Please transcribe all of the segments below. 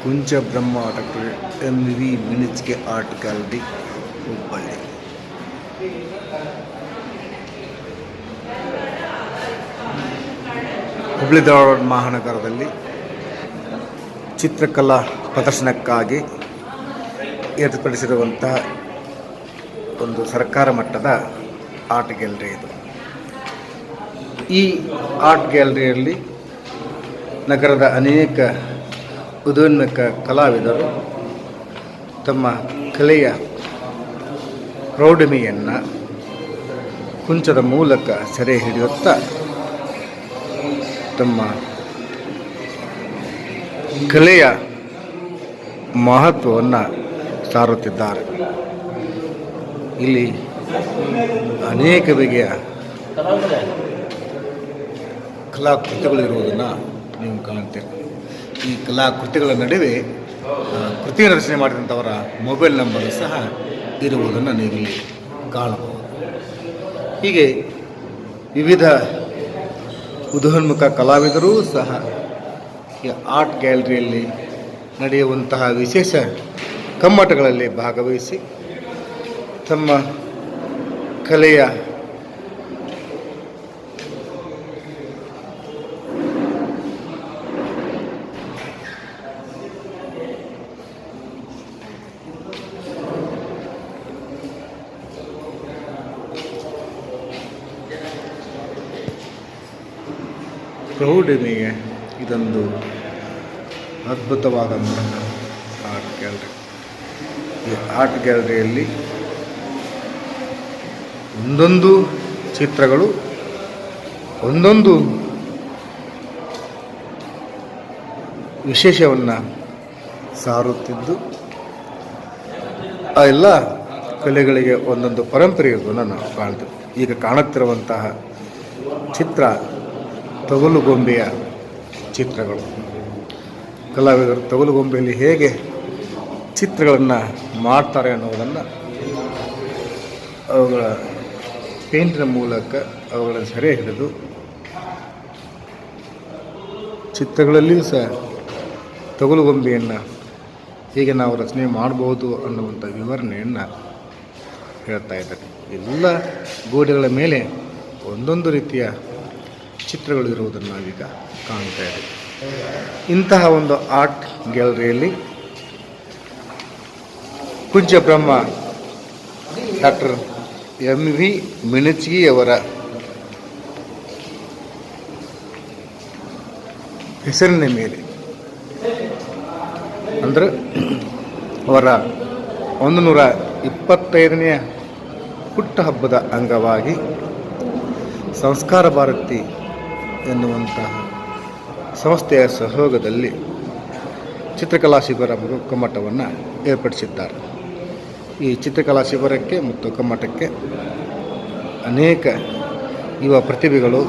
ಕುಂಚ ಬ್ರಹ್ಮ doctor MV ಮಿನಿಚ್ಗೆ art gallery Hubballi. Hubballi Dharwad ಮಹಾನಗರದಲ್ಲಿ ಚಿತ್ರಕಲಾ ಪ್ರದರ್ಶನಕ್ಕಾಗಿ ಏರ್ಪಡಿಸಿರುವಂತಹ ಒಂದು ಸರ್ಕಾರ ಮಟ್ಟದ ಆರ್ಟ್ ಗ್ಯಾಲರಿ ಇದು. ಈ ಆರ್ಟ್ ಗ್ಯಾಲರಿಯಲ್ಲಿ ನಗರದ ಅನೇಕ ಉದಯೋನ್ಮುಖ ಕಲಾವಿದರು ತಮ್ಮ ಕಲೆಯ ಪ್ರೌಢಿಮೆಯನ್ನು ಕುಂಚದ ಮೂಲಕ ಸೆರೆ ಹಿಡಿಯುತ್ತಾ ತಮ್ಮ ಕಲೆಯ ಮಹತ್ವವನ್ನು ಸಾರುತ್ತಿದ್ದಾರೆ. ಇಲ್ಲಿ ಅನೇಕ ಬಗೆಯ ಕಲಾಕೃತಿಗಳಿರುವುದನ್ನು ನೀವು ಕಾಣ್ತೀರಿ. ಈ ಕಲಾಕೃತಿಗಳ ನಡುವೆ ಕೃತಿ ರಚನೆ ಮಾಡಿದಂಥವರ ಮೊಬೈಲ್ ನಂಬರ್ ಸಹ ಇರುವುದನ್ನು ನೀವಿಲ್ಲಿ ಕಾಣಬಹುದು. ಹೀಗೆ ವಿವಿಧ ಉದಯೋನ್ಮುಖ ಕಲಾವಿದರೂ ಸಹ ಈ ಆರ್ಟ್ ಗ್ಯಾಲರಿಯಲ್ಲಿ ನಡೆಯುವಂತಹ ವಿಶೇಷ ಕಮ್ಮಟಗಳಲ್ಲಿ ಭಾಗವಹಿಸಿ ತಮ್ಮ ಕಲೆಯ ಪ್ರೌಢಿಮೆಗೆ ಇದೊಂದು ಅದ್ಭುತವಾದಂತಹ ಆರ್ಟ್ ಗ್ಯಾಲರಿ. ಈ ಆರ್ಟ್ ಗ್ಯಾಲರಿಯಲ್ಲಿ ಒಂದೊಂದು ಚಿತ್ರಗಳು ಒಂದೊಂದು ವಿಶೇಷವನ್ನು ಸಾರುತ್ತಿದ್ದು ಆ ಎಲ್ಲ ಕಲೆಗಳಿಗೆ ಒಂದೊಂದು ಪರಂಪರೆ ಇರುವುದನ್ನು ನಾವು ಕಾಣ್ತೀವಿ. ಈಗ ಕಾಣುತ್ತಿರುವಂತಹ ಚಿತ್ರ ತೊಗಲುಗೊಂಬೆಯ ಚಿತ್ರಗಳು. ಕಲಾವಿದರು ತೊಗಲುಗೊಂಬೆಯಲ್ಲಿ ಹೇಗೆ ಚಿತ್ರಗಳನ್ನು ಮಾಡ್ತಾರೆ ಅನ್ನೋದನ್ನು ಅವುಗಳ ಪೇಂಟಿನ ಮೂಲಕ ಅವುಗಳನ್ನು ಸೆರೆ ಹಿಡಿದು ಚಿತ್ರಗಳಲ್ಲಿಯೂ ಸಹ ತೊಗಲುಗೊಂಬೆಯನ್ನು ಹೇಗೆ ನಾವು ರಚನೆ ಮಾಡ್ಬೋದು ಅನ್ನುವಂಥ ವಿವರಣೆಯನ್ನು ಹೇಳ್ತಾ ಇದ್ದಾರೆ. ಎಲ್ಲ ಗೋಡೆಗಳ ಮೇಲೆ ಒಂದೊಂದು ರೀತಿಯ ಚಿತ್ರಗಳು ಇರುವುದನ್ನು ನಾವೀಗ ಕಾಣ್ತಾ ಇದ್ದೀವಿ. ಇಂತಹ ಒಂದು ಆರ್ಟ್ ಗ್ಯಾಲರಿಯಲ್ಲಿ ಕುಂಚ ಬ್ರಹ್ಮ ಡಾಕ್ಟರ್ MV ಮಿನಿಚ್ಗಿಯವರ ಹೆಸರಿನ ಮೇಲೆ ಅಂದರೆ ಅವರ 125ನೇ ಹುಟ್ಟುಹಬ್ಬದ ಅಂಗವಾಗಿ ಸಂಸ್ಕಾರ ಭಾರತಿ ಎನ್ನುವಂತಹ ಸಂಸ್ಥೆಯ ಸಹಯೋಗದಲ್ಲಿ ಚಿತ್ರಕಲಾ ಶಿಬಿರ ಕಮ್ಮಟವನ್ನು ಏರ್ಪಡಿಸಿದ್ದಾರೆ. ಈ ಚಿತ್ರಕಲಾ ಶಿಬಿರಕ್ಕೆ ಮತ್ತು ಕಮ್ಮಟಕ್ಕೆ ಅನೇಕ ಯುವ ಪ್ರತಿಭೆಗಳು,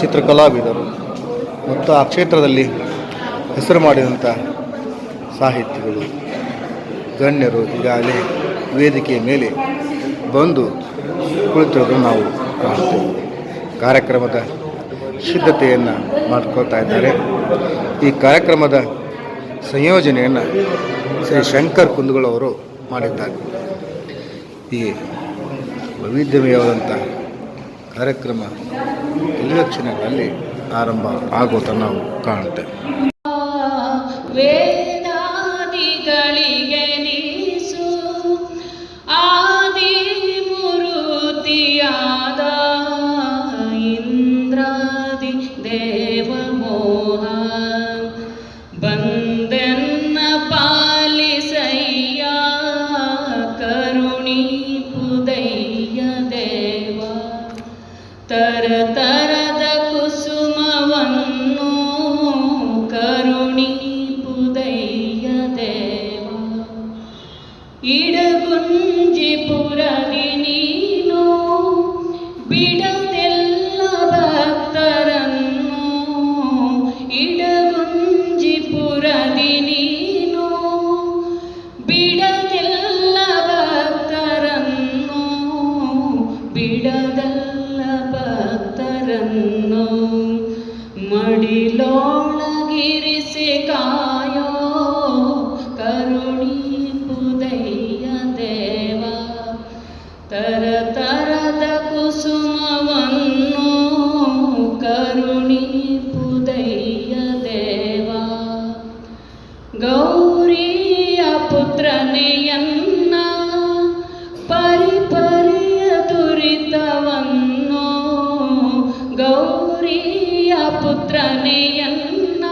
ಚಿತ್ರಕಲಾವಿದರು ಮತ್ತು ಆ ಕ್ಷೇತ್ರದಲ್ಲಿ ಹೆಸರು ಮಾಡಿದಂಥ ಸಾಹಿತಿಗಳು, ಗಣ್ಯರು ಈಗಾಗಲೇ ವೇದಿಕೆಯ ಮೇಲೆ ಬಂದು ಕುಳಿತಿರೋದನ್ನು ನಾವು ಕಾಣ್ತೇವೆ. ಕಾರ್ಯಕ್ರಮದ ಸಿದ್ಧತೆಯನ್ನು ಮಾಡ್ಕೊಳ್ತಾ ಇದ್ದಾರೆ. ಈ ಕಾರ್ಯಕ್ರಮದ ಸಂಯೋಜನೆಯನ್ನು ಶ್ರೀ ಶಂಕರ್ ಕುಂದಗೋಳವರು ಮಾಡಿದ್ದಾರೆ. ಈ ವೈವಿಧ್ಯಮಯವಾದಂಥ ಕಾರ್ಯಕ್ರಮ ಕೆಲವೇ ಕ್ಷಣಗಳಲ್ಲಿ ಆರಂಭ ಆಗೋದನ್ನು ನಾವು ಕಾಣುತ್ತೇವೆ. ವೇದಾದಿಗಳಿಗೆ ನೀಸು ಆದಿ ಮೂರುತಿಯಾದ ಇಂದ್ರಾದಿ ದೇವಮೋಹ ಬಂದೆನ್ನ ಪಾಲಿಸಯ್ಯ ಕರುಣಿ ಪುದಯ್ಯ ದೇವ ತರ ತರದ ಕುಸುಮವನ್ನು ಪುತ್ರನೆಯನ್ನ ಪರಿಪರಿಯ ದುರಿತವನ್ನು ಗೌರಿಯ ಪುತ್ರನೆಯನ್ನ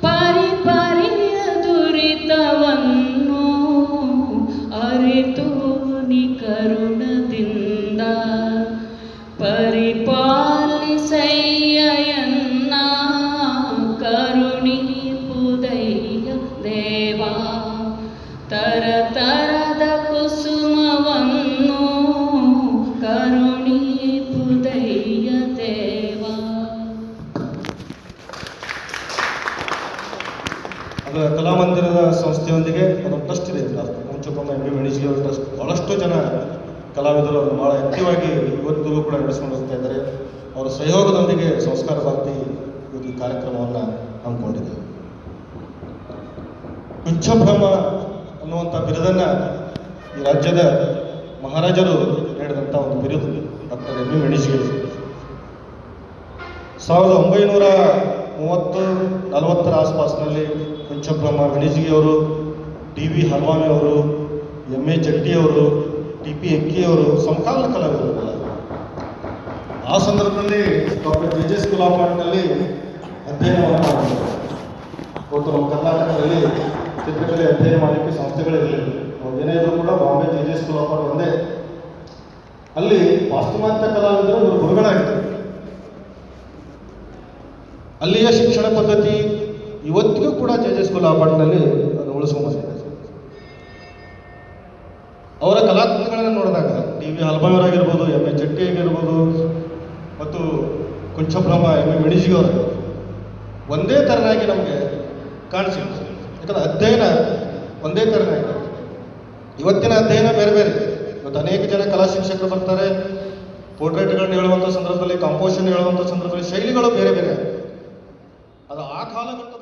ಪರಿಪರಿಯ ದುರಿತವನ್ನು ಅರಿತು ನಿ ಕರುಣದಿಂದ ಪರಿಪಾಲಿಸಯ್ಯನ್ನ ಕರುಣಿಪುದಯ್ಯ ದೇವಾ ತರತರದ ಕುಸುಮವನ್ನು ಕರುಣಿಪುದಯ್ಯ ದೇವಾ. ಅದು ಕಲಾಮಂದಿರದ ಸಂಸ್ಥೆಯೊಂದಿಗೆ ಅದೊಂದು ಟ್ರಸ್ಟ್ ಇದೆ, ಕುಂಚಪ್ರಮ್ಮ ಎಂ ಬಿ ಮೆಣಿಜಿಗೆ ಅವರ ಟ್ರಸ್ಟ್. ಭಾಳಷ್ಟು ಜನ ಕಲಾವಿದರು ಅವರು ಭಾಳ ಆ್ಯಕ್ಟಿವ್ ಆಗಿ ಇವತ್ತಿಗೂ ಕೂಡ ನಡೆಸ್ಕೊಂಡು ಹೋಗ್ತಾ ಇದ್ದಾರೆ. ಅವರ ಸಹಯೋಗದೊಂದಿಗೆ ಸಂಸ್ಕಾರ ಭಾರತಿ ಇವತ್ತು ಈ ಕಾರ್ಯಕ್ರಮವನ್ನು ಹಮ್ಮಿಕೊಂಡಿದೆ. ಕುಂಚಬ್ರಹ್ಮ ಅನ್ನುವಂಥ ಬಿರುದನ್ನು ಈ ರಾಜ್ಯದ ಮಹಾರಾಜರು ನೀಡಿದಂಥ ಒಂದು ಬಿರುದು ಡಾಕ್ಟರ್ ಎಂ ಬಿ ಮೆಣಿಜಿಗೆ. 1930-40 ಆಸ್ಪಾಸ್ನಲ್ಲಿ ಕುಂಚಬ್ರಹ್ಮ ಮೆಣಿಜಿಗೆಯವರು, ಟಿ ವಿ ಹಲ್ವಾಮಿ ಅವರು, ಎಂ ಎ ಜಟ್ಟಿಯವರು, ಟಿ ಪಿ ಎಕ್ಕಿಯವರು ಸಮಕಾಲೀನ ಕಲಾವಿದರು. ಆ ಸಂದರ್ಭದಲ್ಲಿ doctor J J school of ಆರ್ಟ್ನಲ್ಲಿ ಅಧ್ಯಯನವನ್ನು ಮಾಡಿದರು. ಇವತ್ತು ನಮ್ಮ ಕರ್ನಾಟಕದಲ್ಲಿ ಚಿತ್ರಕಲೆ ಅಧ್ಯಯನ ಮಾಡಲಿಕ್ಕೆ ಸಂಸ್ಥೆಗಳಿರಲಿಲ್ಲ. ಏನೇ ಇದ್ರೂ ಕೂಡ Bombay J J school of art ಒಂದೇ. ಅಲ್ಲಿ ಪಾಶ್ಚಿಮಾತ್ಯ ಕಲಾವಿದರು ಇವರು ಗುರುಗಳಾಗಿದ್ದರು. ಅಲ್ಲಿಯ ಶಿಕ್ಷಣ ಪದ್ಧತಿ ಇವತ್ತಿಗೂ ಕೂಡ ಜೆ ಜೆ ಸ್ಕೂಲ್ ಆಫ್ ಆರ್ಟ್ನಲ್ಲಿ ಅದು ಉಳಿಸ್ಕೊಂಬಂದಿದೆ. ಅವರ ಕಲಾತ್ಮಕಗಳನ್ನು ನೋಡಿದಾಗ ಟಿ ವಿ ಹಲ್ಬಾವರಾಗಿರ್ಬೋದು, ಎಂ ಎ ಜಟ್ಟಿ ಆಗಿರ್ಬೋದು ಮತ್ತು ಕುಂಚಬ್ರಹ್ಮ ಎಂ ಎ ಮೆಣಿಜಿಗವರು ಒಂದೇ ಥರನಾಗಿ ನಮಗೆ ಕಾಣಿಸಿತ್ತು. ಯಾಕಂದರೆ ಅಧ್ಯಯನ ಒಂದೇ ಥರನಾಗಿ. ಇವತ್ತಿನ ಅಧ್ಯಯನ ಬೇರೆ ಬೇರೆ. ಇವತ್ತು ಅನೇಕ ಜನ ಕಲಾ ಶಿಕ್ಷಕರು ಬರ್ತಾರೆ, ಪೋರ್ಟ್ರೇಟ್ಗಳನ್ನ ಹೇಳುವಂಥ ಸಂದರ್ಭದಲ್ಲಿ, ಕಾಂಪೋಸಿಷನ್ ಹೇಳುವಂಥ ಸಂದರ್ಭದಲ್ಲಿ ಶೈಲಿಗಳು ಬೇರೆ ಬೇರೆ. ಅದು ಆ ಕಾಲಘಟ್ಟದ